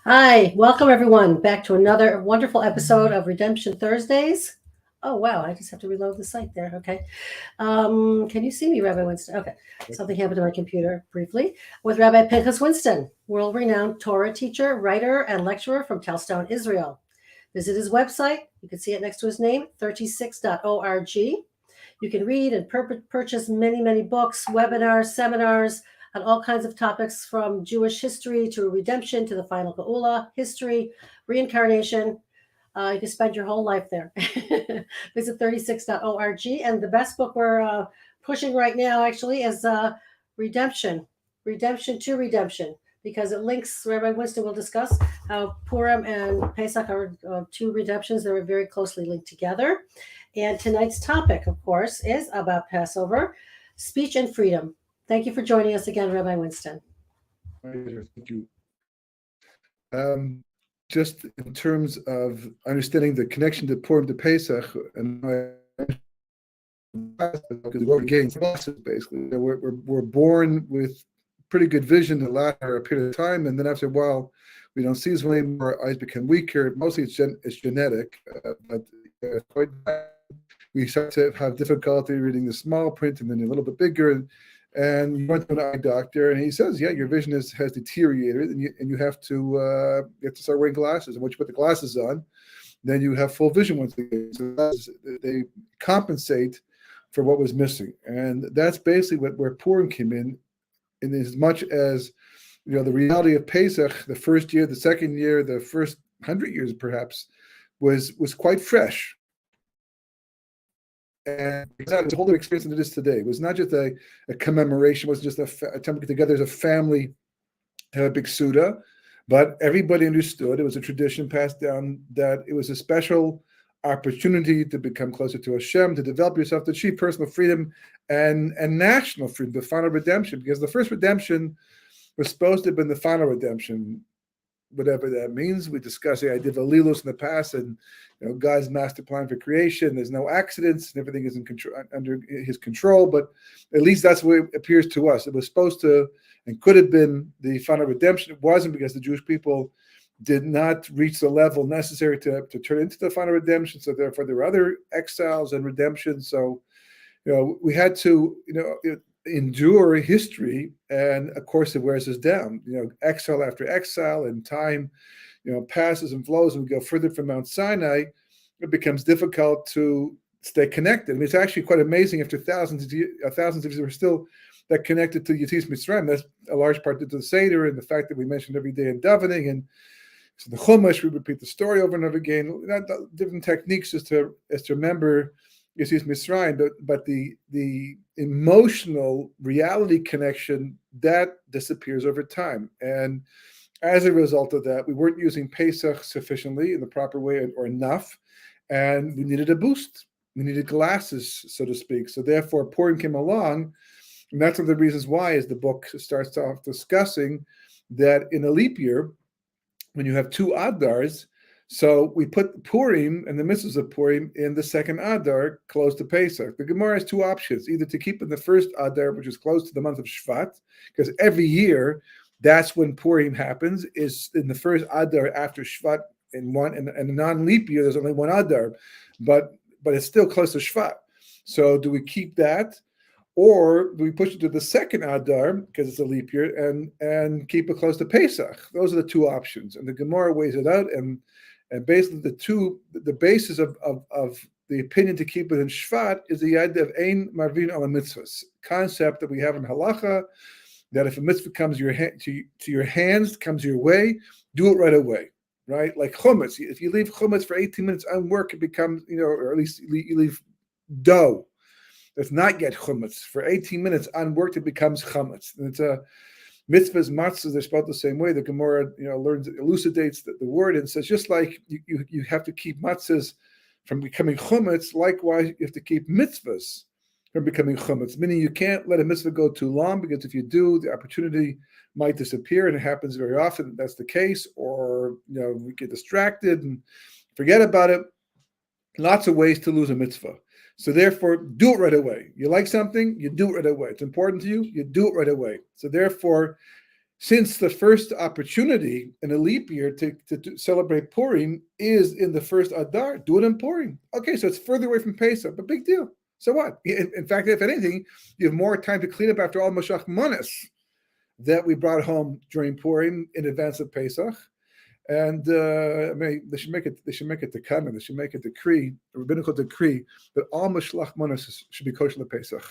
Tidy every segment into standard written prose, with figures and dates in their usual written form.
Hi, welcome everyone back to another wonderful episode of Redemption Thursdays. Oh wow, I just have to reload the site there. Okay. Can you see me, Rabbi Winston? Okay. Something happened to my computer briefly. With Rabbi Pinchas Winston, world-renowned Torah teacher, writer, and lecturer from Telstone, Israel. Visit his website. You can see it next to his name, 36.org. You can read and purchase many books, webinars, seminars, on all kinds of topics from Jewish history to redemption to the final geula, history, reincarnation. You can spend your whole life there. Visit 36.org. And the best book we're pushing right now actually is Redemption, Redemption to Redemption, because it links, Rabbi Winston will discuss how Purim and Pesach are two redemptions that are very closely linked together. And tonight's topic, of course, is about Passover, speech and freedom. Thank you for joining us again, Rabbi Winston. Thank you. Just in terms of understanding the connection to Purim to Pesach, and because we're getting classes, basically. We're born with pretty good vision in the latter period of time, and then after a while, we don't see as many more. Our eyes become weaker. Mostly it's genetic, but quite we start to have difficulty reading the small print and then a little bit bigger. And you went to an eye doctor, and he says, "Yeah, your vision has deteriorated, and you have to start wearing glasses. And once you put the glasses on, then you have full vision once again. So they compensate for what was missing, and that's basically where Purim came in as much as the reality of Pesach, the first year, the second year, the first 100 years, perhaps, was quite fresh." And it's a whole different experience than it is today. It was not just a commemoration, it wasn't just a time to get together as a family, have a big Suda, but everybody understood it was a tradition passed down that it was a special opportunity to become closer to Hashem, to develop yourself, to achieve personal freedom and national freedom, the final redemption, because the first redemption was supposed to have been the final redemption, whatever that means. We discussed the idea of Alilus in the past, and God's master plan for creation. There's no accidents, and everything is in control, under His control. But at least that's the way it appears to us. It was supposed to and could have been the final redemption. It wasn't, because the Jewish people did not reach the level necessary to turn into the final redemption. So therefore, there were other exiles and redemptions. So we had to endure history, and of course it wears us down. Exile after exile, and time passes and flows, and we go further from Mount Sinai. It becomes difficult to stay connected. I mean, it's actually quite amazing. After thousands of years, we're still that connected to Yetzias Mitzrayim. That's a large part due to the Seder and the fact that we mentioned every day in davening, and so the Chumash, we repeat the story over and over again. Different techniques as to remember Yetzias Mitzrayim, but the emotional reality connection that disappears over time. And as a result of that, we weren't using Pesach sufficiently in the proper way or enough, and we needed a boost. We needed glasses, so to speak. So therefore, Purim came along, and that's one of the reasons why, as the book starts off discussing, that in a leap year, when you have two Adars, so we put Purim and the mitzvahs of Purim in the second Adar, close to Pesach. The Gemara has two options: either to keep in the first Adar, which is close to the month of Shvat, because every year that's when Purim happens, is in the first Adar after Shvat, and a non-leap year there's only one Adar, but it's still close to Shvat. So do we keep that, or do we push it to the second Adar because it's a leap year and keep it close to Pesach? Those are the two options, and the Gemara weighs it out, and basically the basis of the opinion to keep it in Shvat is the idea of ein marvin ala mitzvahs, concept that we have in halacha, that if a mitzvah comes to your hands, comes your way, do it right away, right? Like chumetz. If you leave chumetz for 18 minutes unworked, it becomes, or at least you leave dough that's not yet chumetz for 18 minutes unworked, it becomes chametz. And it's a mitzvahs, matzahs, they're spelled the same way. The Gemara, elucidates the word and says, just like you have to keep matzahs from becoming chumetz, likewise you have to keep mitzvahs from becoming chumetz. Meaning you can't let a mitzvah go too long, because if you do, the opportunity might disappear, and it happens very often. That's the case, or we get distracted and forget about it. Lots of ways to lose a mitzvah. So therefore, do it right away. You like something, you do it right away. It's important to you, you do it right away. So therefore, since the first opportunity in a leap year to celebrate Purim is in the first Adar, do it in Purim. Okay, so it's further away from Pesach, but big deal. So what? In fact, if anything, you have more time to clean up after all Mashiach Manas that we brought home during Purim in advance of Pesach. And they should make it. They should make it Takana. They should make a decree, a rabbinical decree, that all Mashiach Manas should be kosher to Pesach.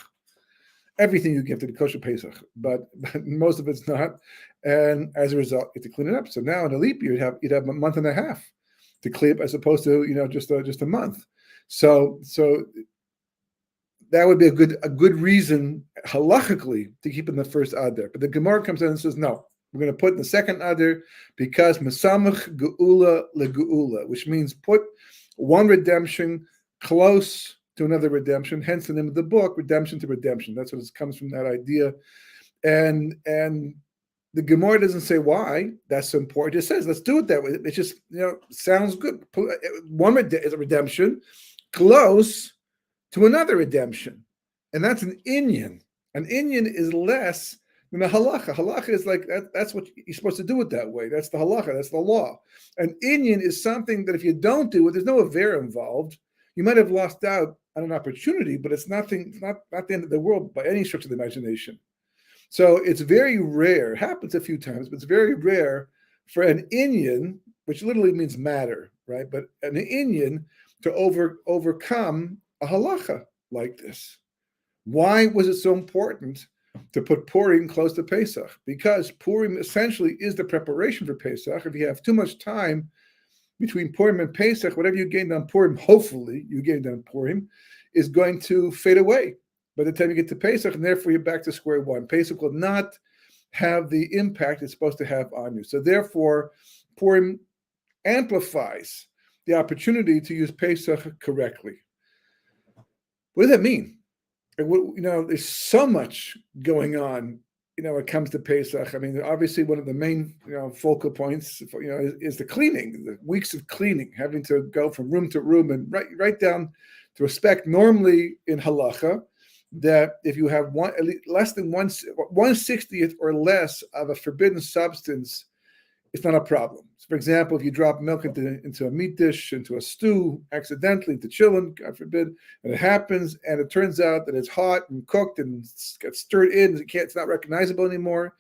Everything you give to the kosher Pesach, but most of it's not, and as a result, you have to clean it up. So now in a leap year, you'd have a month and a half to clean up, as opposed to just a month. So that would be a good reason halachically to keep in the first Adar. But the Gemara comes in and says no, we're going to put in the second Adar because mesamach geula legeula, which means put one redemption close to another redemption, hence the name of the book, Redemption to Redemption. That's what it comes from, that idea. And the Gemara doesn't say why that's so important. It says, let's do it that way. It just, sounds good. One is a redemption close to another redemption. And that's an inyan. An inyan is less than a halacha. Halacha is like, that's what you're supposed to do it that way. That's the halacha, that's the law. An inyan is something that if you don't do it, there's no avera involved. You might have lost out on an opportunity, but it's not the end of the world by any stretch of the imagination. So it's very rare, it happens a few times, but it's very rare for an inyan, which literally means matter, right? But an inyan to overcome a halacha like this. Why was it so important to put Purim close to Pesach? Because Purim essentially is the preparation for Pesach. If you have too much time between Purim and Pesach, whatever you gained on Purim, hopefully you gained on Purim, is going to fade away by the time you get to Pesach, and therefore you're back to square one. Pesach will not have the impact it's supposed to have on you. So therefore, Purim amplifies the opportunity to use Pesach correctly. What does that mean? There's so much going on when it comes to Pesach. I mean, obviously one of the main, focal points, is the cleaning, the weeks of cleaning, having to go from room to room and right down to respect. Normally in halacha, that if you have less than 1/60th or less of a forbidden substance, it's not a problem. So for example, if you drop milk into a meat dish, into a stew, accidentally, into chillin, God forbid, and it happens, and it turns out that it's hot and cooked and gets stirred in, it's not recognizable anymore.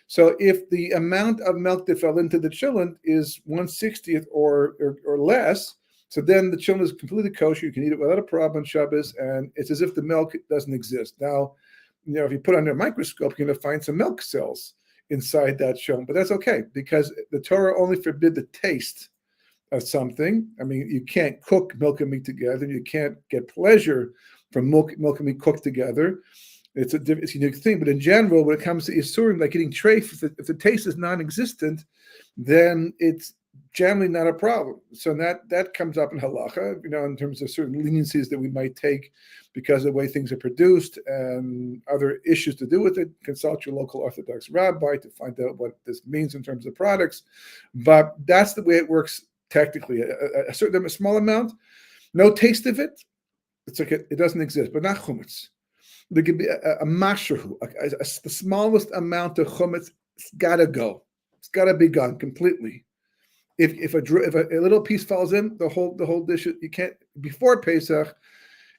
So if the amount of milk that fell into the chillin is 1/60th or less, so then the chillin is completely kosher. You can eat it without a problem on Shabbos, and it's as if the milk doesn't exist. Now, if you put it under a microscope, you're going to find some milk cells inside that chillin, but that's okay because the Torah only forbid the taste of something. I mean, you can't cook milk and meat together. You can't get pleasure from milk and meat cooked together. It's a unique thing. But in general, when it comes to Isurim, like eating treif, if the taste is non-existent, then it's generally not a problem. So that comes up in halacha, in terms of certain leniencies that we might take because of the way things are produced and other issues to do with it. Consult your local Orthodox rabbi to find out what this means in terms of products. But that's the way it works technically. A small amount, no taste of it, it's like it doesn't exist, but not chumetz. There could be a mashrahu, the smallest amount of chumetz. It's got to go. It's got to be gone completely. If a little piece falls in, the whole dish, you can't. Before Pesach,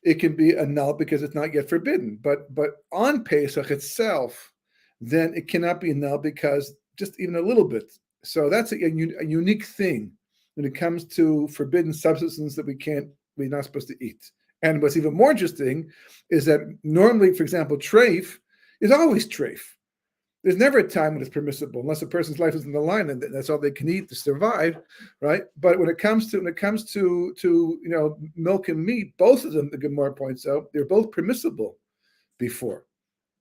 it can be a null because it's not yet forbidden. But on Pesach itself, then it cannot be a null because just even a little bit. So that's a unique thing when it comes to forbidden substances that we're not supposed to eat. And what's even more interesting is that normally, for example, treif is always treif. There's never a time when it's permissible, unless a person's life is in the line and that's all they can eat to survive, right? But when it comes to milk and meat, both of them, the Gemara points out, they're both permissible before.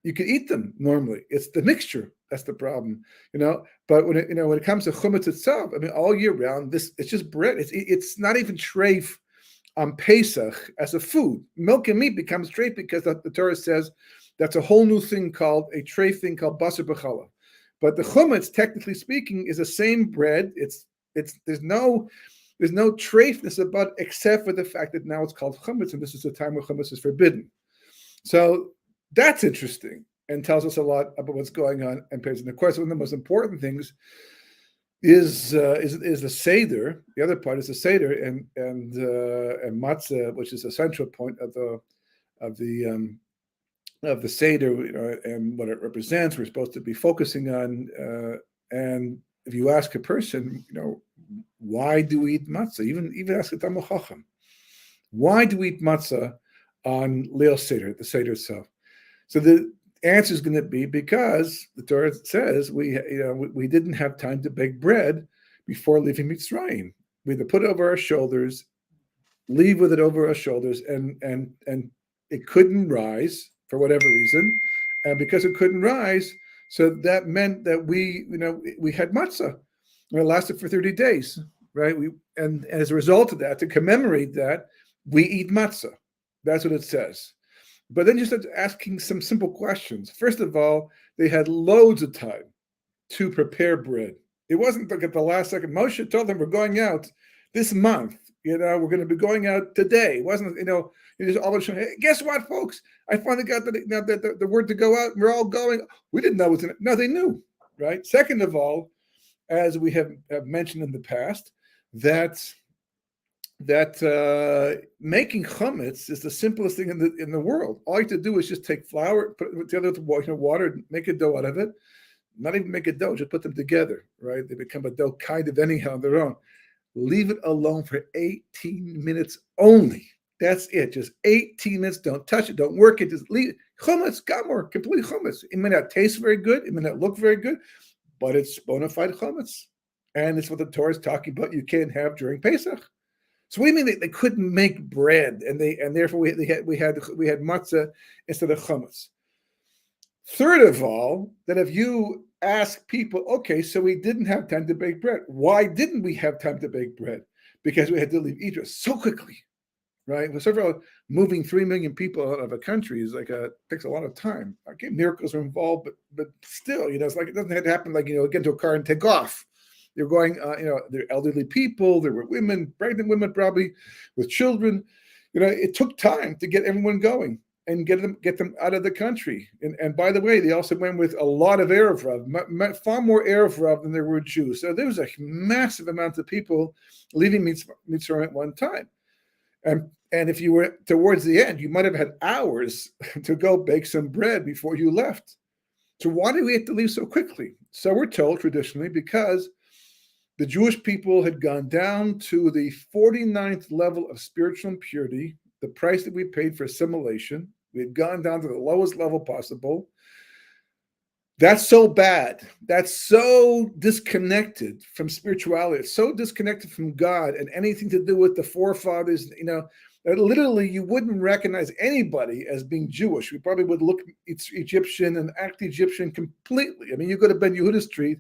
You can eat them normally. It's the mixture that's the problem, But when it comes to chumetz itself, I mean, all year round, it's just bread. It's not even treif on Pesach as a food. Milk and meat becomes treif because the Torah says. That's a whole new thing called a treif thing called basar b'challah. But the chumetz, technically speaking, is the same bread. There's no treifness about it except for the fact that now it's called chumetz, and this is a time where chumetz is forbidden. So that's interesting. and tells us a lot about what's going on in Pesach. And of course, one of the most important things is the Seder. The other part is the Seder and matzah, which is a central point of the Seder, and what it represents. We're supposed to be focusing on. And if you ask a person, why do we eat matzah? Even ask a Talmid Chacham, why do we eat matzah on Leil Seder, the Seder itself? So the answer is going to be because the Torah says we didn't have time to bake bread before leaving Mitzrayim. We had to put it over our shoulders, leave with it over our shoulders, and it couldn't rise for whatever reason, and because it couldn't rise, so that meant that we had matzah, and it lasted for 30 days, right? And as a result of that, to commemorate that, we eat matzah. That's what it says. But then you start asking some simple questions. First of all, they had loads of time to prepare bread. It wasn't like at the last second. Moshe told them, we're going out this month. We're going to be going out today. It wasn't, you just all of a sudden, hey, guess what, folks? I finally got the word to go out. We're all going. We didn't know what's in it. No, they knew, right? Second of all, as we have mentioned in the past, that making chametz is the simplest thing in the world. All you have to do is just take flour, put it together with water, make a dough out of it. Not even make a dough, just put them together, right? They become a dough kind of anyhow on their own. Leave it alone for 18 minutes only. That's it. Just 18 minutes. Don't touch it. Don't work it. Just leave it. Chametz, gamor, complete chametz. It may not taste very good. It may not look very good, but it's bona fide chametz. And it's what the Torah is talking about. You can't have during Pesach. So what do you mean they couldn't make bread, and therefore we had matzah instead of chametz? Third of all, that if you ask people, okay, so we didn't have time to bake bread. Why didn't we have time to bake bread? Because we had to leave Egypt so quickly, right? Well, moving 3 million people out of a country is takes a lot of time. Okay, miracles are involved, but still, it's like it doesn't have to happen like get into a car and take off. They're going, they're elderly people. There were women, pregnant women probably with children. It took time to get everyone going and get them out of the country. And by the way, they also went with a lot of Erev Rav, far more Erev Rav than there were Jews. So there was a massive amount of people leaving Mitzrayim at one time. And if you were towards the end, you might have had hours to go bake some bread before you left. So why did we have to leave so quickly? So we're told traditionally because the Jewish people had gone down to the 49th level of spiritual impurity, the price that we paid for assimilation. We had gone down to the lowest level possible. That's so bad. That's so disconnected from spirituality. It's so disconnected from God and anything to do with the forefathers, that literally you wouldn't recognize anybody as being Jewish. We probably would look Egyptian and act Egyptian completely. I mean, you go to Ben Yehuda Street,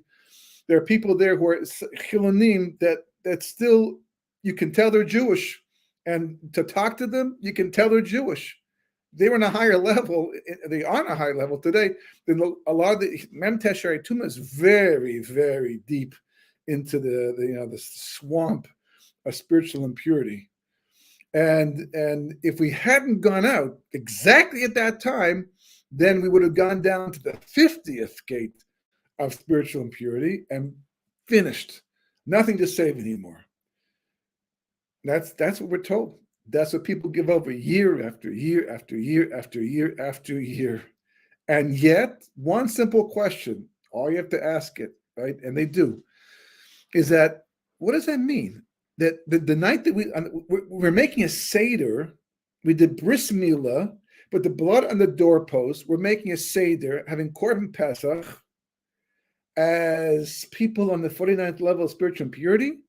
there are people there who are Chilonim that still, you can tell they're Jewish. And to talk to them, you can tell they're Jewish. They were on a higher level. They are on a higher level today than a lot of the Mem Teshari Tumah is very, very deep into the swamp of spiritual impurity. And if we hadn't gone out exactly at that time, then we would have gone down to the 50th gate of spiritual impurity and finished. Nothing to save anymore. That's what we're told. That's what people give over year after year after year after year after year. And yet, one simple question, all you have to ask it, right? And they do, is that, what does that mean? That the night that we're making a Seder, we did bris milah, but the blood on the doorpost, we're making a Seder, having Korban Pesach, as people on the 49th level of spiritual impurity.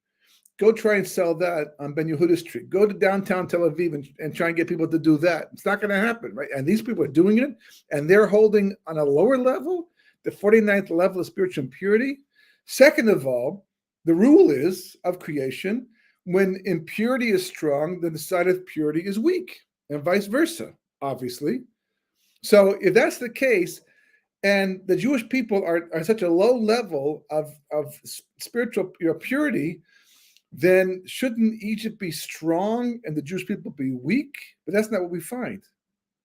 Go try and sell that on Ben Yehuda Street. Go to downtown Tel Aviv and try and get people to do that. It's not going to happen, right? And these people are doing it, and they're holding on a lower level, the 49th level of spiritual impurity. Second of all, the rule is of creation, when impurity is strong, then the side of purity is weak, and vice versa, obviously. So if that's the case, and the Jewish people are such a low level of spiritual purity, then shouldn't Egypt be strong and the Jewish people be weak? But that's not what we find.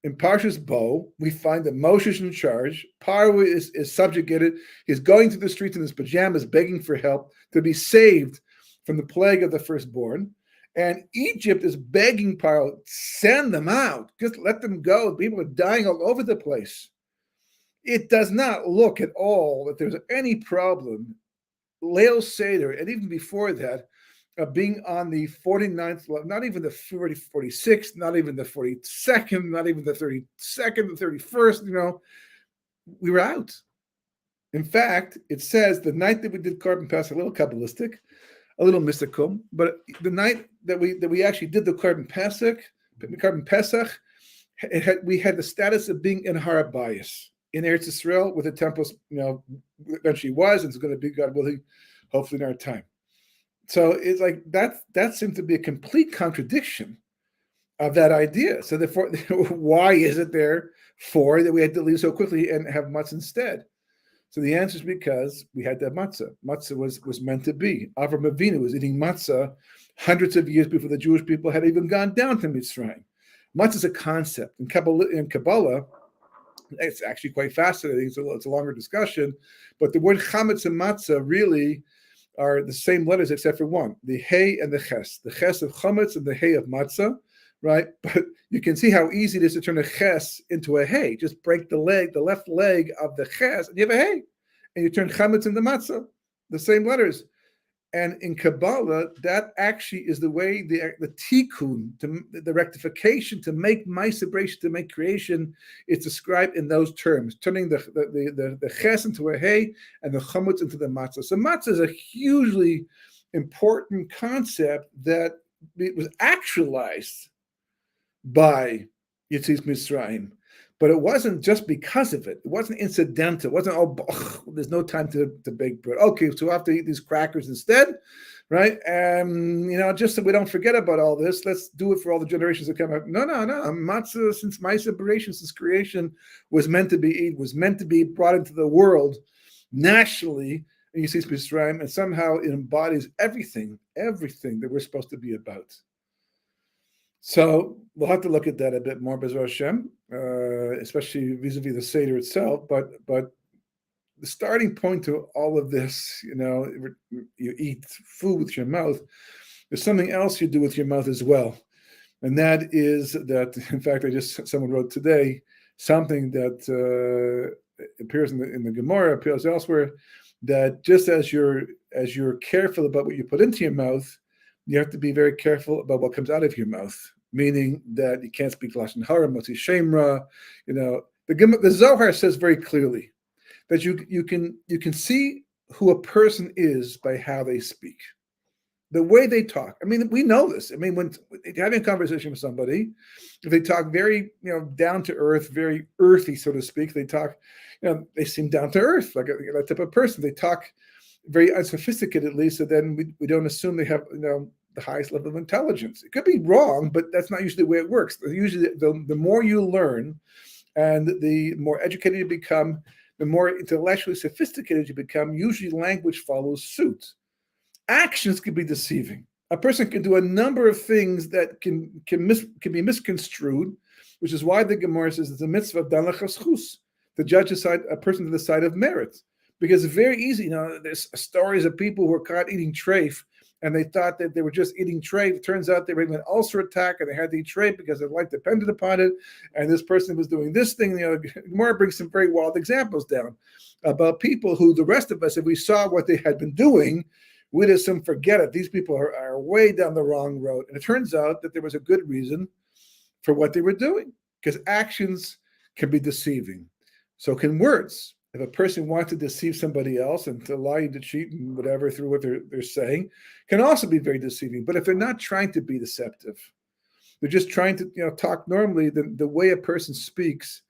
in Parshas Bo, we find that Moshe is in charge. Paro is subjugated. He's going through the streets in his pajamas, begging for help to be saved from the plague of the firstborn. And Egypt is begging Paro, send them out. Just let them go. People are dying all over the place. It does not look at all that there's any problem, Leil Seder, and even before that, being on the 49th, not even the 46th, not even the 42nd, not even the 32nd, the 31st, we were out. In fact, it says the night that we did Korban Pesach, a little Kabbalistic, a little mystical, but the night that we actually did the Korban Pesach, we had the status of being in Har Bayis, in Eretz Yisrael, where the temple, eventually was, and it's going to be, God willing, hopefully in our time. So it's like that seems to be a complete contradiction of that idea. So therefore, why is it there that we had to leave so quickly and have matzah instead? So the answer is because we had to have matzah. Matzah was meant to be. Avraham Avinu was eating matzah hundreds of years before the Jewish people had even gone down to Mitzrayim. Matzah is a concept. In Kabbalah, it's actually quite fascinating. It's a longer discussion, but the word chametz and matzah really are the same letters except for one, the hey and the ches. The ches of chametz and the hey of matzah, right? But you can see how easy it is to turn a ches into a hey. Just break the left leg of the ches, and you have a hey. And you turn chametz into matzah, the same letters. And in Kabbalah, that actually is the way the tikkun, the rectification to make ma'aseh, to make creation, is described in those terms, turning the ches into a hey and the chametz into the matzah. So matzah is a hugely important concept that it was actualized by Yetzias Mitzrayim. But it wasn't just because of it. It wasn't incidental. It wasn't, there's no time to bake bread. Okay, so I have to eat these crackers instead, right? And, just so we don't forget about all this, let's do it for all the generations that come up. No. Matzah, since my separation, since creation, was meant to be eaten, was meant to be brought into the world nationally, and you see Mitzrayim, and somehow it embodies everything that we're supposed to be about. So we'll have to look at that a bit more, B'ezras Hashem, especially vis-a-vis the Seder itself. But the starting point to all of this, you eat food with your mouth. There's something else you do with your mouth as well, and that is that. In fact, someone wrote today something that appears in the Gemara, appears elsewhere, that just as you're careful about what you put into your mouth, you have to be very careful about what comes out of your mouth, meaning that you can't speak Lashon Hara, Motzi Shemra. The Zohar says very clearly that you can see who a person is by how they speak, the way they talk. I mean, we know this. I mean, when you're having a conversation with somebody, if they talk very, down to earth, very earthy, so to speak, they talk, they seem down to earth, like that type of person. They talk very unsophisticatedly, so then we don't assume they have, the highest level of intelligence. It could be wrong, but that's not usually the way it works. Usually, the more you learn and the more educated you become, the more intellectually sophisticated you become, usually language follows suit. Actions can be deceiving. A person can do a number of things that can be misconstrued, which is why the Gemara says it's a mitzvah of dan lechaschus, to judge a person to the side of merit. Because it's very easy. There's stories of people who were caught eating treif, and they thought that they were just eating treif. It turns out they were having an ulcer attack, and they had to eat treif because their life depended upon it. And this person was doing this thing. Gemara brings some very wild examples down about people who the rest of us, if we saw what they had been doing, we'd assume, forget it. These people are way down the wrong road. And it turns out that there was a good reason for what they were doing, because actions can be deceiving. So can words. If a person wants to deceive somebody else and to lie and to cheat and whatever through what they're saying, can also be very deceiving. But if they're not trying to be deceptive, they're just trying to talk normally, then the way a person speaks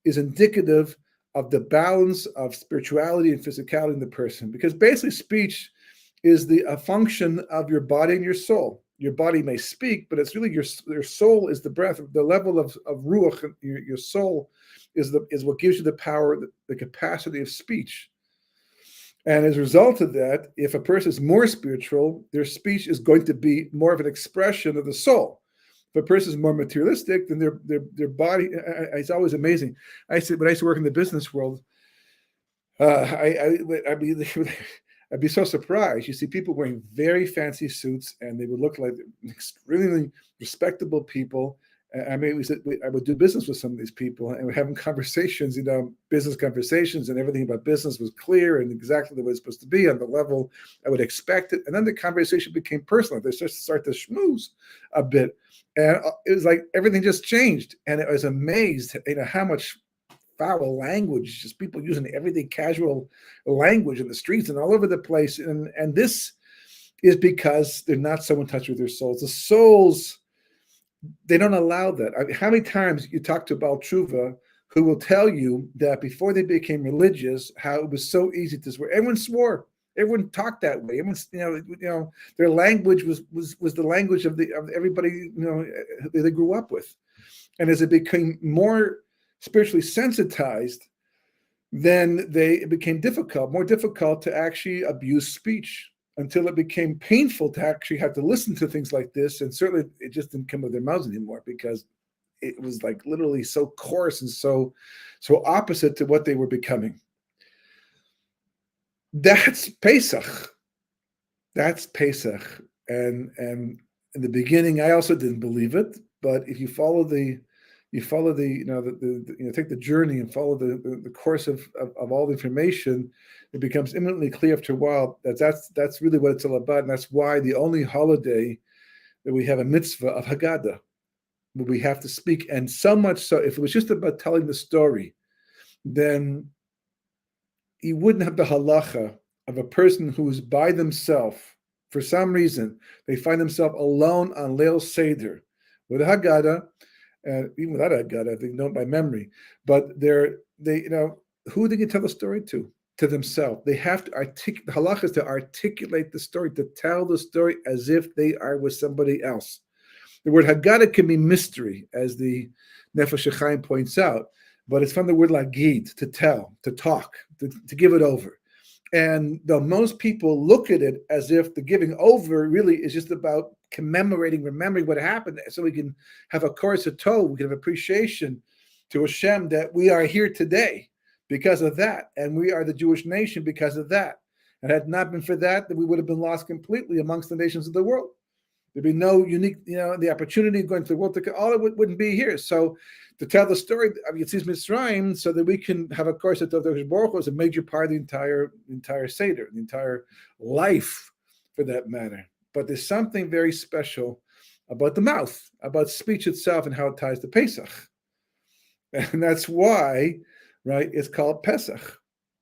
is indicative of the balance of spirituality and physicality in the person. Because basically speech is a function of your body and your soul. Your body may speak, but it's really your soul is the breath, the level of ruach, your soul is what gives you the power, the capacity of speech. And as a result of that, if a person is more spiritual, their speech is going to be more of an expression of the soul. If a person is more materialistic, then their body. It's always amazing. I said when I used to work in the business world, I'd be so surprised. You see people wearing very fancy suits, and they would look like extremely respectable people. I mean, I would do business with some of these people, and we're having conversations, business conversations, and everything about business was clear and exactly the way it's supposed to be on the level I would expect it. And then the conversation became personal. They start to schmooze a bit, and it was like everything just changed. And I was amazed, how much foul language, just people using everyday casual language in the streets and all over the place. And this is because they're not so in touch with their souls. The souls, they don't allow that. I mean, how many times you talk to Baal Tshuva who will tell you that before they became religious, how it was so easy to swear. Everyone swore. Everyone talked that way. Everyone, their language was the language of everybody they grew up with. And as it became more spiritually sensitized, then it became more difficult to actually abuse speech, until it became painful to actually have to listen to things like this. And certainly it just didn't come with their mouths anymore, because it was like literally so coarse and so opposite to what they were becoming. That's Pesach. That's Pesach. And in the beginning, I also didn't believe it. But if you follow take the journey and follow the course of all the information, it becomes imminently clear after a while that that's really what it's all about. And that's why the only holiday that we have a mitzvah of Haggadah, where we have to speak. And so much so, if it was just about telling the story, then you wouldn't have the halacha of a person who is by themselves. For some reason, they find themselves alone on Leil Seder with a Haggadah. Even without Haggadah, they know it by memory. But who they can tell the story to? To themselves. They have to the halacha is to articulate the story, to tell the story as if they are with somebody else. The word Haggadah can be mystery, as the Nefesh HaChaim points out, but it's from the word lagid, to tell, to talk, to give it over. And though most people look at it as if the giving over really is just about commemorating, remembering what happened, so we can have a chorus of Tov, we can have appreciation to Hashem that we are here today because of that, and we are the Jewish nation because of that. And had it not been for that, then we would have been lost completely amongst the nations of the world. There'd be no unique, the opportunity of going to the world, all it wouldn't be here. So to tell the story of Yetzias Mitzrayim, so that we can have a course that the Baruch Hu is a major part of the entire Seder, the entire life, for that matter. But there's something very special about the mouth, about speech itself, and how it ties to Pesach. And that's why, right, it's called Pesach,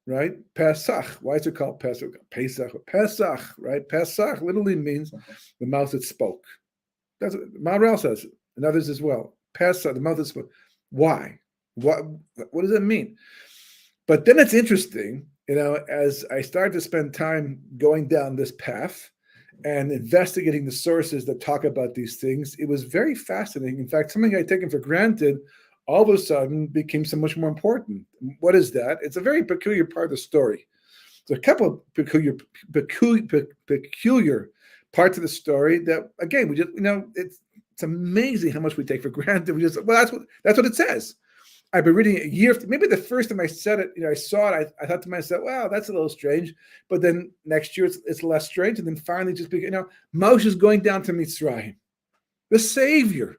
right? Pesach. Why is it called Pesach? Pesach, right? Pesach literally means the mouth that spoke. That's what Maharil says, and others as well. Pesach, the mouth that spoke. Why? What does it mean? But then it's interesting, as I started to spend time going down this path and investigating the sources that talk about these things, it was very fascinating. In fact, something I'd taken for granted all of a sudden became so much more important. What is that? It's a very peculiar part of the story. There's a couple of peculiar parts of the story that, again, we just, it's amazing how much we take for granted. We just, that's what it says. I've been reading it a year. Maybe the first time I said it, I saw it, I thought to myself, wow, that's a little strange. But then next year it's less strange. And then finally just Moshe is going down to Mitzrayim, the savior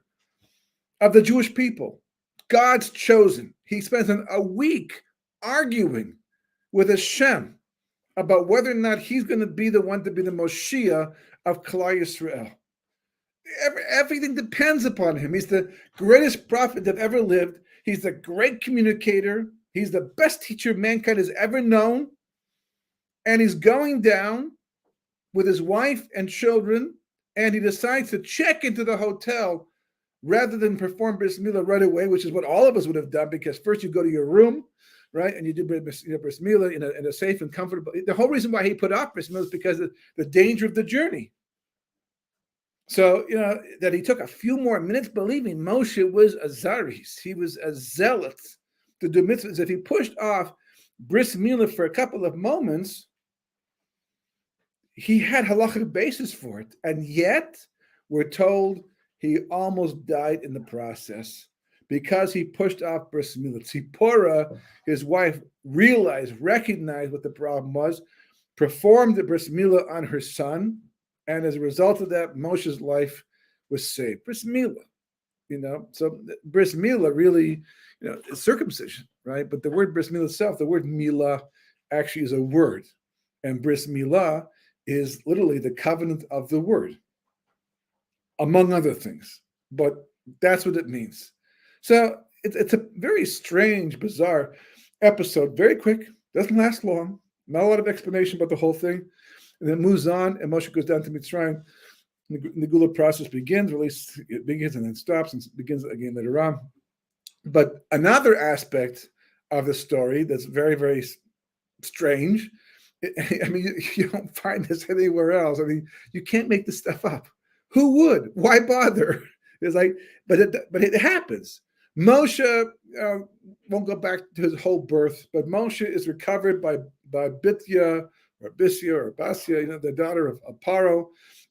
of the Jewish people, God's chosen. He spends a week arguing with Hashem about whether or not he's going to be the one to be the Moshiach of Klal Yisrael. Everything depends upon him. He's the greatest prophet that ever lived. He's the great communicator. He's the best teacher mankind has ever known. And he's going down with his wife and children, and he decides to check into the hotel rather than perform bris milah right away, which is what all of us would have done, because first you go to your room, right, and you do bris milah in a safe and comfortable. The whole reason why he put off bris milah is because of the danger of the journey. So, that he took a few more minutes, believing Moshe was a zaris. He was a zealot to do mitzvahs. If he pushed off bris milah for a couple of moments, he had halachic basis for it. And yet, we're told he almost died in the process because he pushed off bris milah. Tzipporah, his wife, recognized what the problem was, performed the bris milah on her son, and as a result of that, Moshe's life was saved. Bris milah, so bris milah really, is circumcision, right? But the word bris milah itself, the word milah, actually is a word, and bris milah is literally the covenant of the word, among other things. But that's what it means. So it's a very strange, bizarre episode. Very quick, doesn't last long. Not a lot of explanation about the whole thing. And then moves on, and Moshe goes down to Mitzrayim. The geula process begins, it begins and then stops and begins again later on. But another aspect of the story that's very, very strange, you don't find this anywhere else. You can't make this stuff up. Who would? Why bother? It's like, but it happens. Moshe won't go back to his whole birth, but Moshe is recovered by Bitya or Bisya or Basya, the daughter of Paro,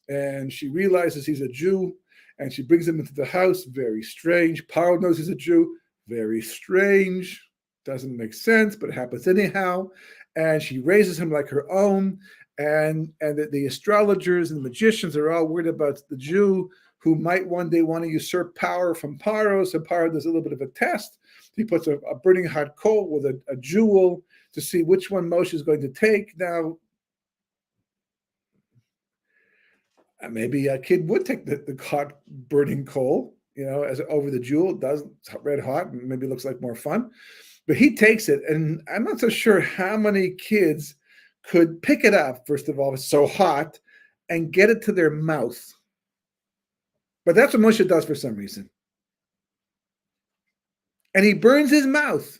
and she realizes he's a Jew, and she brings him into the house. Very strange. Paro knows he's a Jew. Very strange. Doesn't make sense, but it happens anyhow. And she raises him like her own. And the astrologers and the magicians are all worried about the Jew who might one day want to usurp power from Paro. So Paro does a little bit of a test. He puts a burning hot coal with a jewel to see which one Moshe is going to take. Now, maybe a kid would take the hot burning coal, as over the jewel. It does, it's red hot, and maybe looks like more fun. But he takes it, and I'm not so sure how many kids could pick it up, first of all, it's so hot, and get it to their mouth. But that's what Moshe does for some reason. And he burns his mouth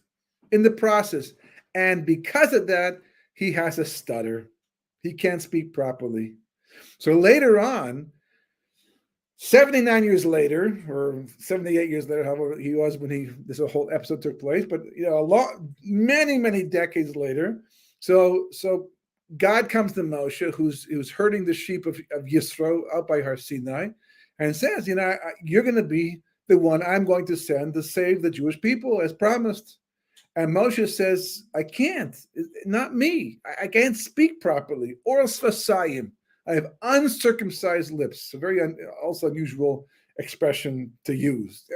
in the process. And because of that, he has a stutter. He can't speak properly. So later on, 79 years later, or 78 years later, however he was when this whole episode took place, but many decades later, so God comes to Moshe, who's herding the sheep of Yisro out by Har Sinai, and says, you're going to be the one I'm going to send to save the Jewish people as promised. And Moshe says, I can't, not me. I can't speak properly. Oral sfasayim. I have uncircumcised lips. A very also unusual expression to use.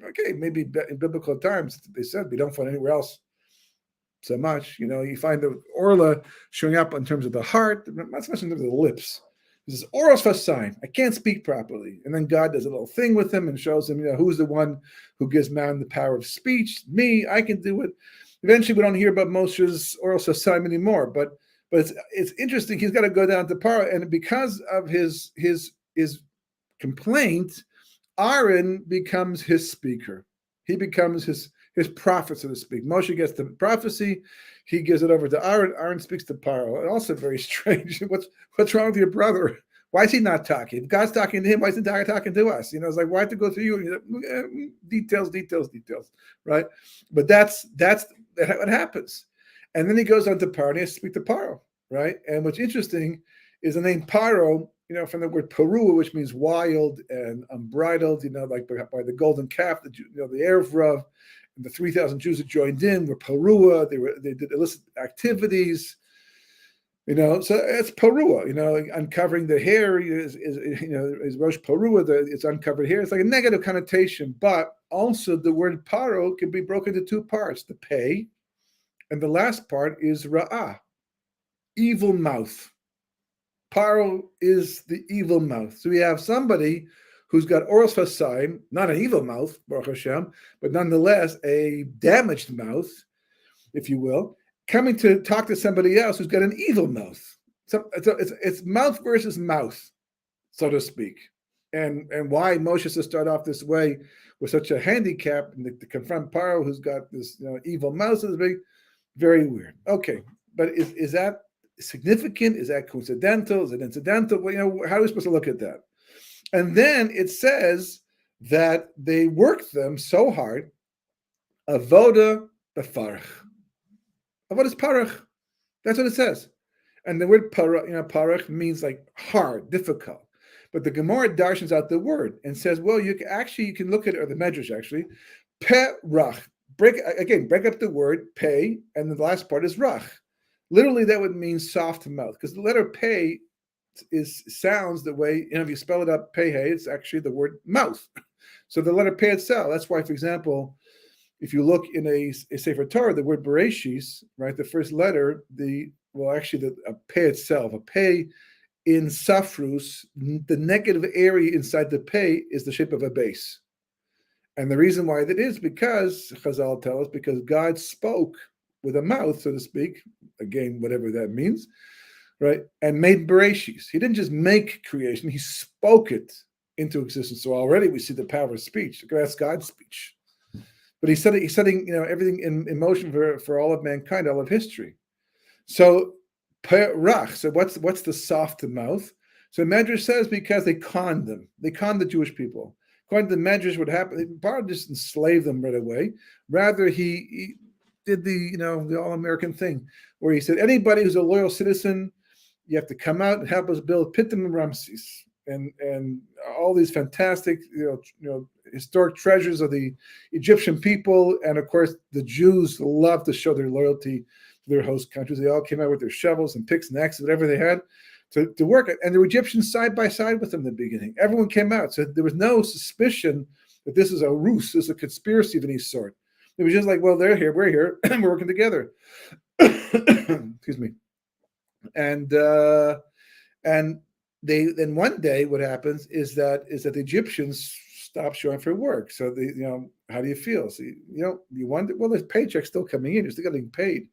Okay, maybe in biblical times, they said we don't find anywhere else so much. You find the orla showing up in terms of the heart, not so much in terms of the lips. This is oral sfasayim. I can't speak properly. And then God does a little thing with him and shows him, who's the one who gives man the power of speech? Me, I can do it. Eventually, we don't hear about Moshe's oral sfasayim anymore, but it's interesting. He's got to go down to Paro, and because of his complaint, Aaron becomes his speaker. He becomes his prophet, so to speak. Moshe gets the prophecy. He gives it over to Aaron. Aaron speaks to Paro. And also very strange. What's wrong with your brother? Why is he not talking? If God's talking to him, why is he not talking to us? It's like, why have to go through you? Details, right? But that's what happens. And then he goes on to Paro, and he has to speak to Paro, right? And what's interesting is the name Paro, from the word Perua, which means wild and unbridled, like by the golden calf, the Erev Rav, and the 3,000 Jews that joined in were Perua. They did illicit activities, so it's Perua, uncovering the hair is Rosh Perua, it's uncovered hair. It's like a negative connotation, but also the word Paro can be broken into two parts, the pei, and the last part is ra'ah, evil mouth. Paro is the evil mouth. So we have somebody who's got oral sfasayim, not an evil mouth, Baruch Hashem, but nonetheless a damaged mouth, if you will, coming to talk to somebody else who's got an evil mouth. So it's mouth versus mouth, so to speak. And why Moshe to start off this way with such a handicap and to confront Paro, who's got this evil mouth, so to speak. Very weird. Okay, but is that significant? Is that coincidental? Is it incidental? Well, how are we supposed to look at that? And then it says that they worked them so hard. Avoda befarach. Avoda is parach. That's what it says. And the word parach, parach means like hard, difficult. But the Gemara darshans out the word and says, well, you can look at it, or the Medrash actually, perach. Break up the word pei, and the last part is rach. Literally, that would mean soft mouth, because the letter pei sounds the way, if you spell it up, pei hey, it's actually the word mouth. So the letter pei itself, that's why, for example, if you look in a Sefer Torah, the word Bereshis, right, the first letter, a pei itself, a pei in Safrus, the negative area inside the pei is the shape of a base. And the reason why that is because, Chazal tell us, because God spoke with a mouth, so to speak, again, whatever that means, right, and made Bereshis. He didn't just make creation, he spoke it into existence. So already we see the power of speech. That's God's speech. But he's setting everything in motion for all of mankind, all of history. So perach. So what's the soft mouth? So Medrash says because they conned them. They conned the Jewish people. According to the Medrash, what happened? Baruch just enslaved them right away. Rather, he did the all-American thing, where he said anybody who's a loyal citizen, you have to come out and help us build Pitim and Ramses and all these fantastic historic treasures of the Egyptian people. And of course, the Jews love to show their loyalty to their host countries. They all came out with their shovels and picks and axes, whatever they had, to work it. And there were Egyptians side by side with them in the beginning. Everyone came out. So there was no suspicion that this is a ruse, this is a conspiracy of any sort. It was just like, well, they're here, we're here, and we're working together. Excuse me. And then one day what happens is that the Egyptians stop showing for work. So they, how do you feel? So you wonder, well, there's paychecks still coming in. You're still getting paid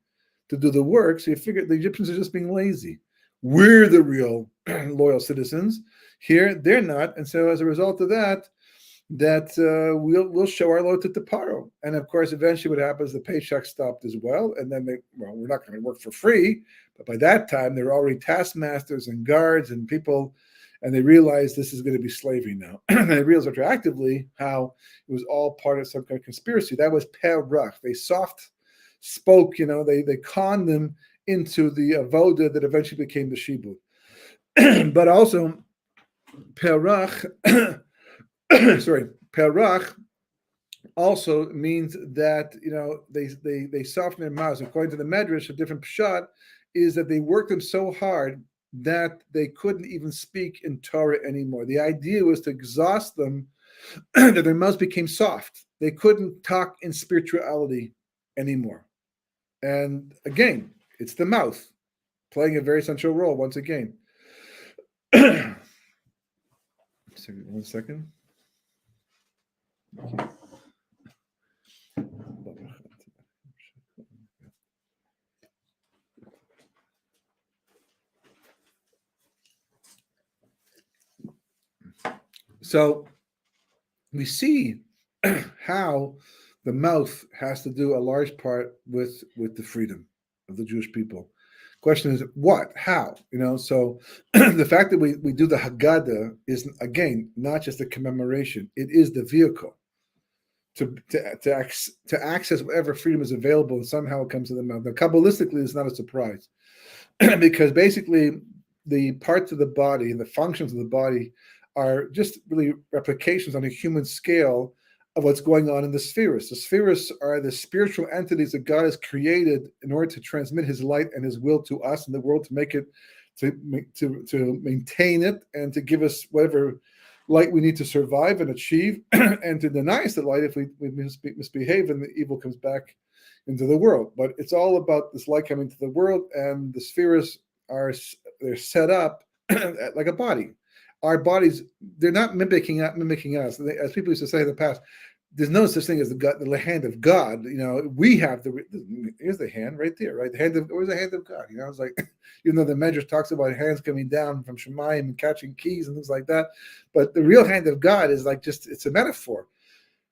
to do the work. So you figure the Egyptians are just being lazy. We're the real loyal citizens. Here, they're not. And so as a result of that we'll show our loyalty to Paro. And of course, eventually what happens, the paycheck stopped as well. And then we're not going to work for free. But by that time, they were already taskmasters and guards and people, and they realized this is going to be slavery now. And they realized retroactively how it was all part of some kind of conspiracy. That was perach. They soft spoke, they conned them into the avoda that eventually became the shibud. But also, perach, perach also means that they soften their mouths. According to the Medrash, a different pshat is that they worked them so hard that they couldn't even speak in Torah anymore. The idea was to exhaust them, that their mouths became soft. They couldn't talk in spirituality anymore. And again, it's the mouth playing a very central role once again. 1 second. So we see how the mouth has to do a large part with the freedom of the Jewish people. Question is what? How? So the fact that we do the Haggadah is, again, not just a commemoration. It is the vehicle to access whatever freedom is available, and somehow it comes to the mouth. Now, Kabbalistically, it's not a surprise because basically the parts of the body and the functions of the body are just really replications on a human scale of what's going on in the spheres. The spheres are the spiritual entities that God has created in order to transmit his light and his will to us in the world, to make it, to maintain it, and to give us whatever light we need to survive and achieve, and to deny us the light if we misbehave and the evil comes back into the world. But it's all about this light coming to the world, and the spheres they're set up like a body. Our bodies, they're not mimicking us. As people used to say in the past, there's no such thing as the hand of God. We have here's the hand right there, right? Where's the hand of God? It's like, even though the Medrash talks about hands coming down from Shemayim and catching keys and things like that, but the real hand of God is like it's a metaphor.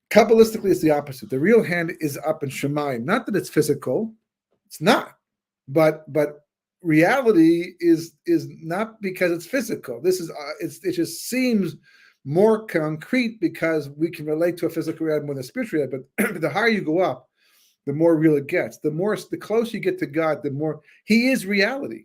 Kabbalistically, it's the opposite. The real hand is up in Shemayim. Not that it's physical, it's not, but reality is not because it's physical. This is it just seems more concrete because we can relate to a physical reality more than a spiritual reality. But the higher you go up, the more real it gets. The closer you get to God, the more he is reality.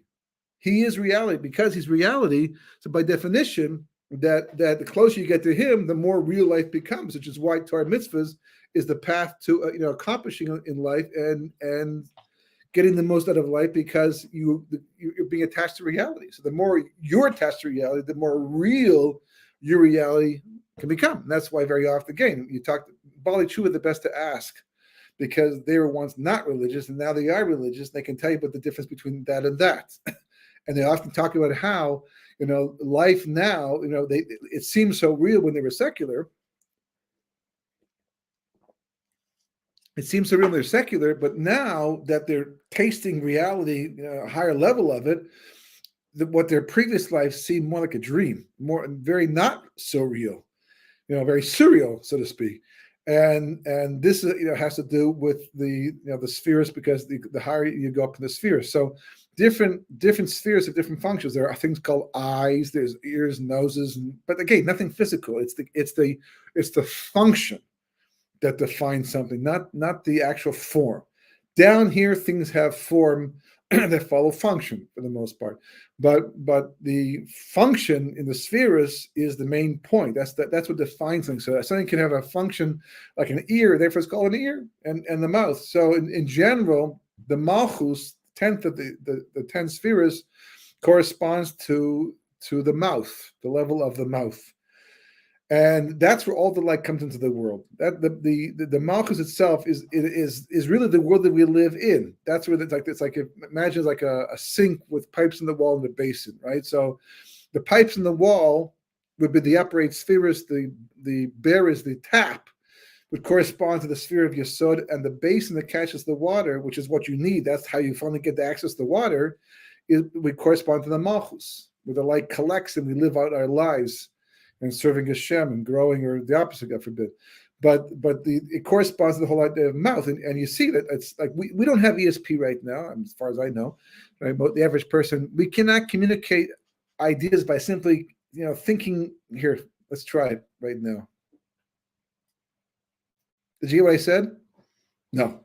He is reality. Because he's reality, so by definition, that the closer you get to him, the more real life becomes, which is why Torah mitzvahs is the path to accomplishing in life and getting the most out of life, because you're being attached to reality. So the more you're attached to reality, the more real your reality can become. And that's why very often, again, you talk Bali Tshuva, the best to ask, because they were once not religious and now they are religious. They can tell you about the difference between that and that. And they often talk about how, life now, it seems so real when they were secular. It seems so real when they're secular, but now that they're tasting reality, a higher level of it, what their previous life seemed more like a dream, more very not so real, very surreal, so to speak. And this has to do with the spheres, because the higher you go up in the spheres. So different spheres have different functions. There are things called eyes, there's ears, noses, but again, nothing physical. It's the function that defines something, not the actual form. Down here, things have form that follow function for the most part, but the function in the spheres is the main point. That's what defines things. So something can have a function like an ear, therefore it's called an ear, and the mouth. So in general, the malchus, 10th of the 10 spheres, corresponds to the mouth, the level of the mouth. And that's where all the light comes into the world. That the malchus itself is really the world that we live in. That's where imagine like a sink with pipes in the wall and the basin, right? So the pipes in the wall would be the upper 8 spheres. The bear is the tap, would correspond to the sphere of Yesod, and the basin that catches the water, which is what you need. That's how you finally get the access to the water. Would correspond to the malchus, where the light collects and we live out our lives and serving Hashem and growing, or the opposite, God forbid. But it corresponds to the whole idea of mouth. And you see that it's like we don't have ESP right now, as far as I know. Right? But the average person, we cannot communicate ideas by simply thinking. Here, let's try it right now. Did you hear what I said? No.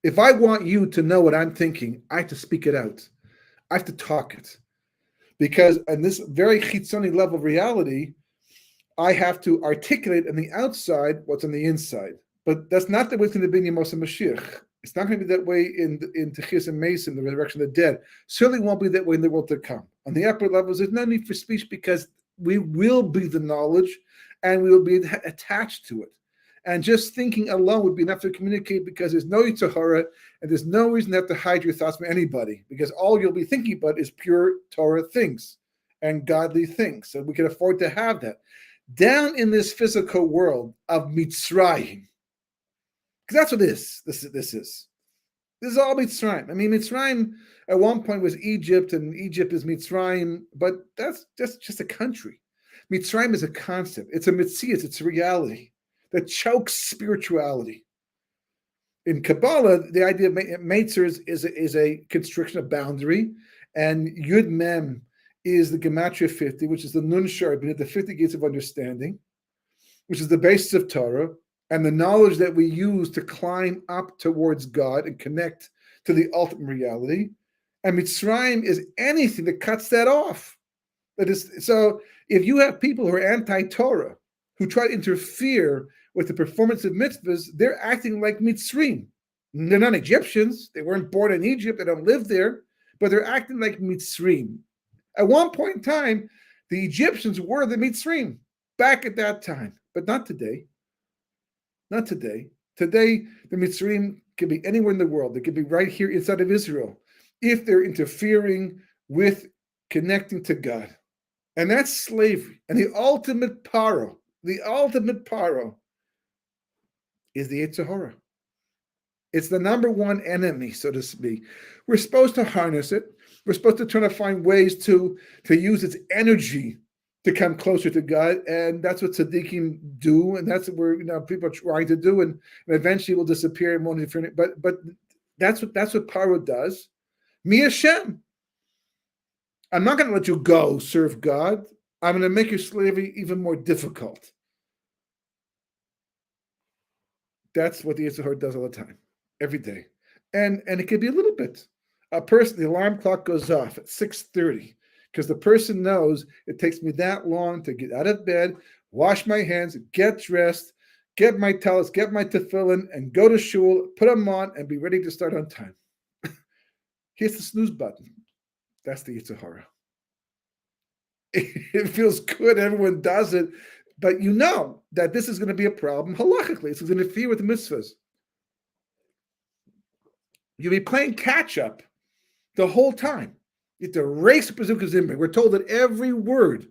If I want you to know what I'm thinking, I have to speak it out. I have to talk it. Because in this very chitzoni level of reality, I have to articulate on the outside what's on the inside. But that's not the way it's going to be in Yemos Mashiach. It's not going to be that way in Techis and Mason, the resurrection of the dead. Certainly won't be that way in the world to come. On the upper levels, there's no need for speech, because we will be the knowledge and we will be attached to it. And just thinking alone would be enough to communicate, because there's no Yetzer Hara and there's no reason to have to hide your thoughts from anybody, because all you'll be thinking about is pure Torah things and godly things. So we can afford to have that. Down in this physical world of Mitzrayim, because that's what this is. This is all Mitzrayim. I mean, Mitzrayim at one point was Egypt, and Egypt is Mitzrayim, but that's just a country. Mitzrayim is a concept. It's a Metzias. It's a reality that chokes spirituality. In Kabbalah, the idea of Meitzer is a constriction of boundary, and Yud Mem is the Gematria 50, which is the Nun Sharbin, the 50 gates of understanding, which is the basis of Torah, and the knowledge that we use to climb up towards God and connect to the ultimate reality. And Mitzrayim is anything that cuts that off. That is, so if you have people who are anti-Torah, who try to interfere with the performance of mitzvahs, they're acting like Mitzrayim. They're not Egyptians. They weren't born in Egypt. They don't live there, but they're acting like Mitzrayim. At one point in time, the Egyptians were the Mitzrayim back at that time, but not today. Not today. Today, the Mitzrayim can be anywhere in the world. They could be right here inside of Israel if they're interfering with connecting to God. And that's slavery. And the ultimate paro is the Yetzer Hara. It's the number one enemy, so to speak. We're supposed to harness it. We're supposed to try to find ways to use its energy to come closer to God, and that's what tzaddikim do, and that's what people are trying to do, and eventually will disappear and won't interfere. But that's what paro does. Mi Hashem. I'm not going to let you go serve God. I'm going to make your slavery even more difficult. That's what the Yetzer Hara does all the time, every day. And it could be a little bit. A person, the alarm clock goes off at 6:30 because the person knows it takes me that long to get out of bed, wash my hands, get dressed, get my towels, get my tefillin, and go to shul, put them on, and be ready to start on time. Here's the snooze button. That's the Yetzer Hara. It feels good. Everyone does it. But you know that this is going to be a problem halachically. It's going to interfere with the mitzvahs. You'll be playing catch-up the whole time. You have to erase Pesukah Zimri. We're told that every word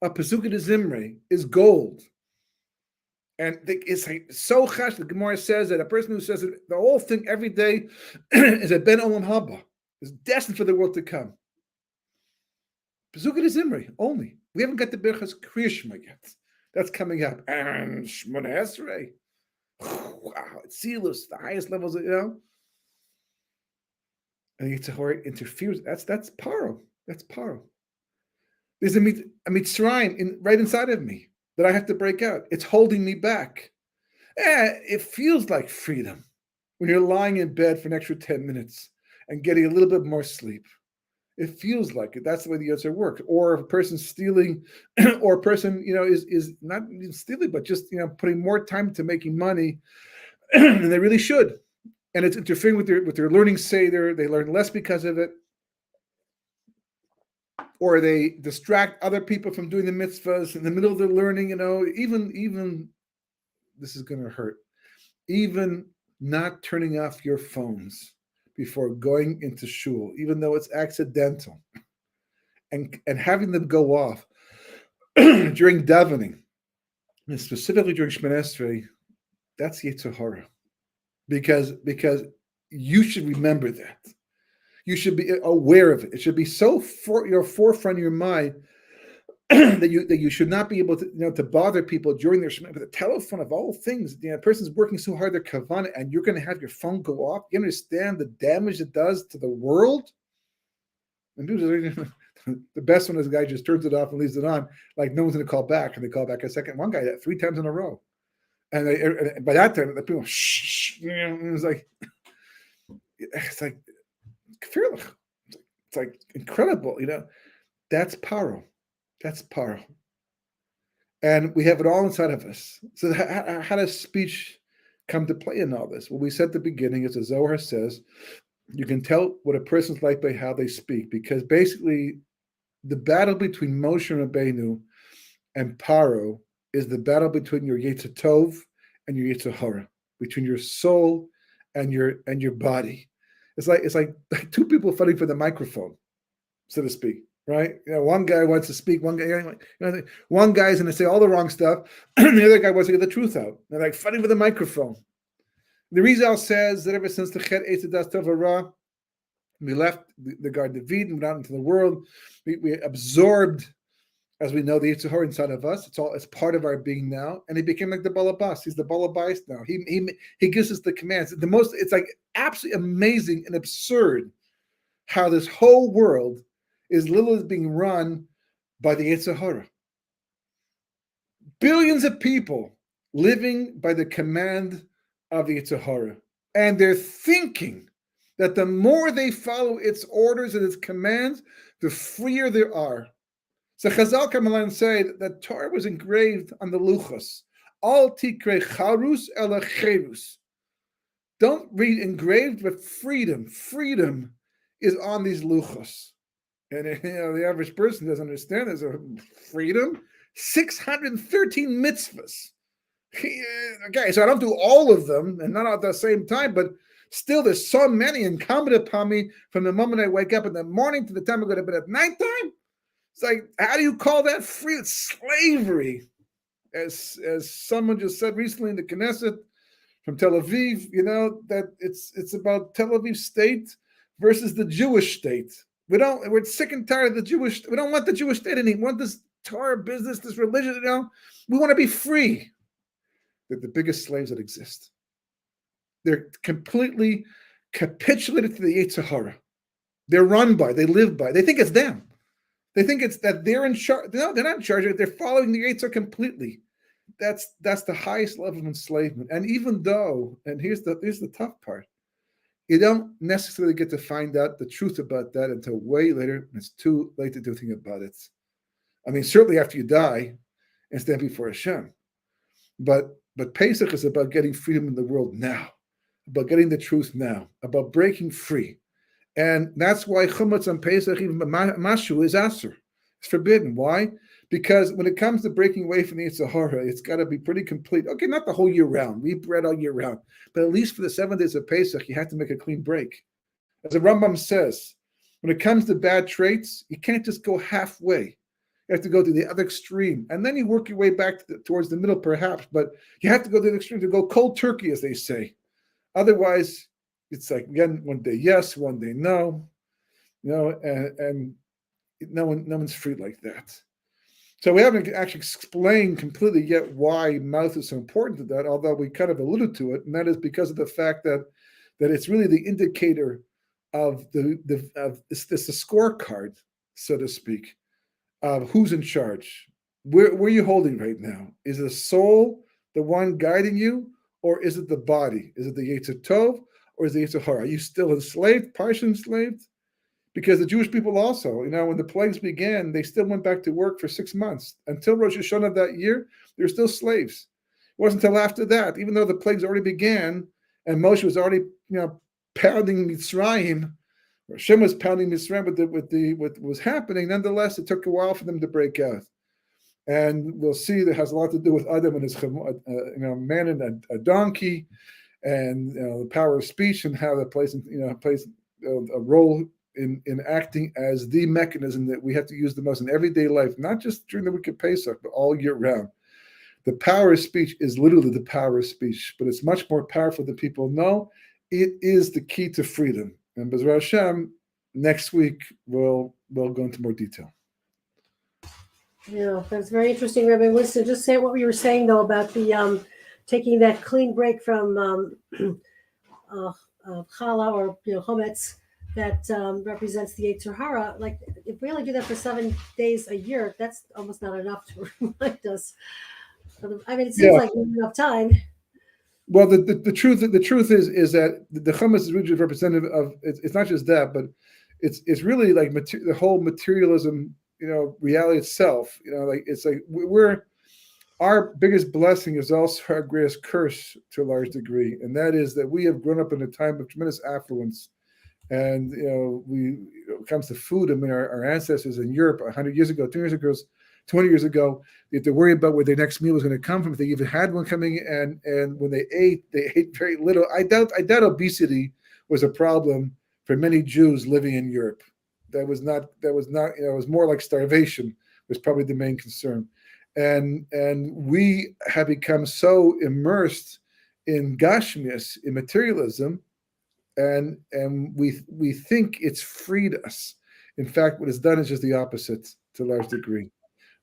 of Pesukah Zimri is gold. And it's like so chash. The Gemara says that a person who says it, the whole thing every day is a ben olam haba. Is destined for the world to come. Pesukah Zimri only. We haven't got the Birchas Kriyashma yet. That's coming up. And Shmona Esrei. Wow, it's Silus, the highest levels, you know. And Yetzer Hara interferes. That's paro. That's paro. There's a mitzrayim right inside of me that I have to break out. It's holding me back. It feels like freedom when you're lying in bed for an extra 10 minutes and getting a little bit more sleep. It feels like it. That's the way the Yetzer works. Or if a person's stealing, or a person, is not even stealing, but just, putting more time to making money than they really should. And it's interfering with their learning Seder. They learn less because of it. Or they distract other people from doing the mitzvahs in the middle of their learning, even this is going to hurt. Even not turning off your phones before going into shul, even though it's accidental, and having them go off during davening, and specifically during Shemona Esrei, that's Yetzer Hara, because you should remember that. You should be aware of it. It should be so your forefront of your mind that you should not be able to to bother people during their Shema. But the telephone of all things, a person's working so hard their kavanah, and you're going to have your phone go off. You understand the damage it does to the world? And the best one is the guy just turns it off and leaves it on, like no one's going to call back, and they call back a second. One guy 3 times in a row, and by that time the people shh. It's like it's like incredible. That's paro. That's paro. And we have it all inside of us. So how does speech come to play in all this? Well, we said at the beginning, as the Zohar says, you can tell what a person's like by how they speak, because basically the battle between Moshe Rabbeinu and Paro is the battle between your Yetzer Tov and your Yetzer Hara, between your soul and your body. It's like 2 people fighting for the microphone, so to speak. Right? One guy wants to speak. One guy's going to say all the wrong stuff, and the other guy wants to get the truth out. They're like fighting for the microphone. The Rizal says that ever since the Chet Eitzadas Tov Ra, we left the Garden of Eden, went out into the world. We absorbed, as we know, the Yetzer Hara inside of us. It's part of our being now, and he became like the Balabas. He's the Balabais now. He gives us the commands. It's like absolutely amazing and absurd how this whole world is literally being run by the Yetzer Hara. Billions of people living by the command of the Yetzer Hara. And they're thinking that the more they follow its orders and its commands, the freer they are. So Chazal Kamalan say that Torah was engraved on the luchos. Al tikre charus ela cherus. Don't read engraved, but freedom. Freedom is on these luchos. And the average person doesn't understand there's a freedom. 613 mitzvahs. Okay, so I don't do all of them, and not at the same time, but still there's so many incumbent upon me from the moment I wake up in the morning to the time I go to bed at nighttime. It's like, how do you call that free? It's slavery. As someone just said recently in the Knesset from Tel Aviv, that it's about Tel Aviv state versus the Jewish state. We're sick and tired of the Jewish. We don't want the Jewish state anymore. We want this Torah business, this religion. We want to be free. They're the biggest slaves that exist. They're completely capitulated to the Yetzer Hara. They're run by. They live by. They think it's them. They think it's that they're in charge. No, they're not in charge. They're following the Yetzer completely. That's the highest level of enslavement. And even though, and here's the tough part, you don't necessarily get to find out the truth about that until way later, and it's too late to do anything about it. I mean, certainly after you die and stand before Hashem. But Pesach is about getting freedom in the world now, about getting the truth now, about breaking free. And that's why Chumatz on Pesach, even Mashu, is Aser. It's forbidden. Why? Because when it comes to breaking away from the Yetzer Hara, it's got to be pretty complete. Okay, not the whole year round. We eat bread all year round. But at least for the 7 days of Pesach, you have to make a clean break. As the Rambam says, when it comes to bad traits, you can't just go halfway. You have to go to the other extreme. And then you work your way back towards the middle, perhaps. But you have to go to the extreme, to go cold turkey, as they say. Otherwise, it's like, again, one day yes, one day no. And no one's free like that. So we haven't actually explained completely yet why mouth is so important to that, although we kind of alluded to it, and that is because of the fact that it's really the indicator of the scorecard, so to speak, of who's in charge. Where are you holding right now? Is the soul the one guiding you, or is it the body? Is it the Yetzer Tov, or is it the Yetzer Hara? Are you still enslaved, partially enslaved? Because the Jewish people also, when the plagues began, they still went back to work for 6 months. Until Rosh Hashanah that year, they were still slaves. It wasn't until after that, even though the plagues already began, and Moshe was already, pounding Mitzrayim, or Hashem was pounding Mitzrayim with what was happening. Nonetheless, it took a while for them to break out. And we'll see that has a lot to do with Adam and his, man and a donkey, and the power of speech and how that plays a role in acting as the mechanism that we have to use the most in everyday life, not just during the week of Pesach, but all year round. The power of speech is literally the power of speech, but it's much more powerful than people know. It is the key to freedom. And B'ezras Hashem, next week we'll go into more detail. Yeah, that's very interesting, Rabbi Winston. Just say what you were saying though about the taking that clean break from challah or chometz that represents the Yetzer Hara. Like, if we only do that for 7 days a year, that's almost not enough to remind us. I mean, it seems like enough time. Well, the truth is that the chametz is really representative of. It's not just that, but it's really like the whole materialism, reality itself. It's like we're. Our biggest blessing is also our greatest curse to a large degree, and that is that we have grown up in a time of tremendous affluence. And when it comes to food, I mean, our ancestors in Europe 100 years ago, 20 years ago, they had to worry about where their next meal was going to come from. If they even had one coming, and when they ate very little. I doubt obesity was a problem for many Jews living in Europe. That was not. It was more like starvation was probably the main concern. And we have become so immersed in gashmias, in materialism, and we think it's freed us. In fact, what it's done is just the opposite to a large degree.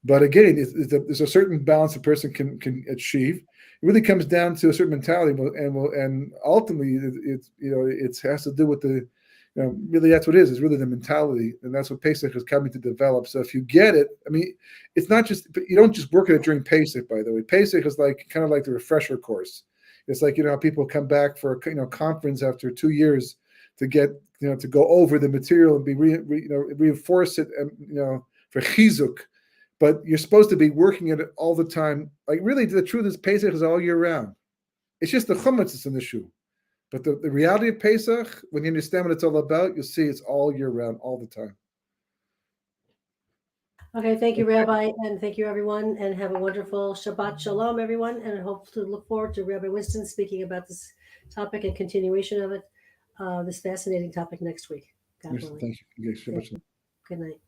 But again, there's a certain balance a person can achieve. It really comes down to a certain mentality, and ultimately, it has to do with the. Really, that's what it is. It's really the mentality, and that's what Pesach is coming to develop. So if you get it, I mean, it's not just you don't just work at it during Pesach. By the way, Pesach is kind of like the refresher course. It's like how people come back for a conference after 2 years to get to go over the material and be reinforce it and for chizuk. But you're supposed to be working at it all the time. Like really, the truth is Pesach is all year round. It's just the chumetz that's an issue. But the reality of Pesach, when you understand what it's all about, you'll see it's all year round, all the time. Okay, thank you, Rabbi, and thank you, everyone, and have a wonderful Shabbat Shalom, everyone, and I hope to look forward to Rabbi Winston speaking about this topic and continuation of it, this fascinating topic next week. God willing. Thank you. Good night.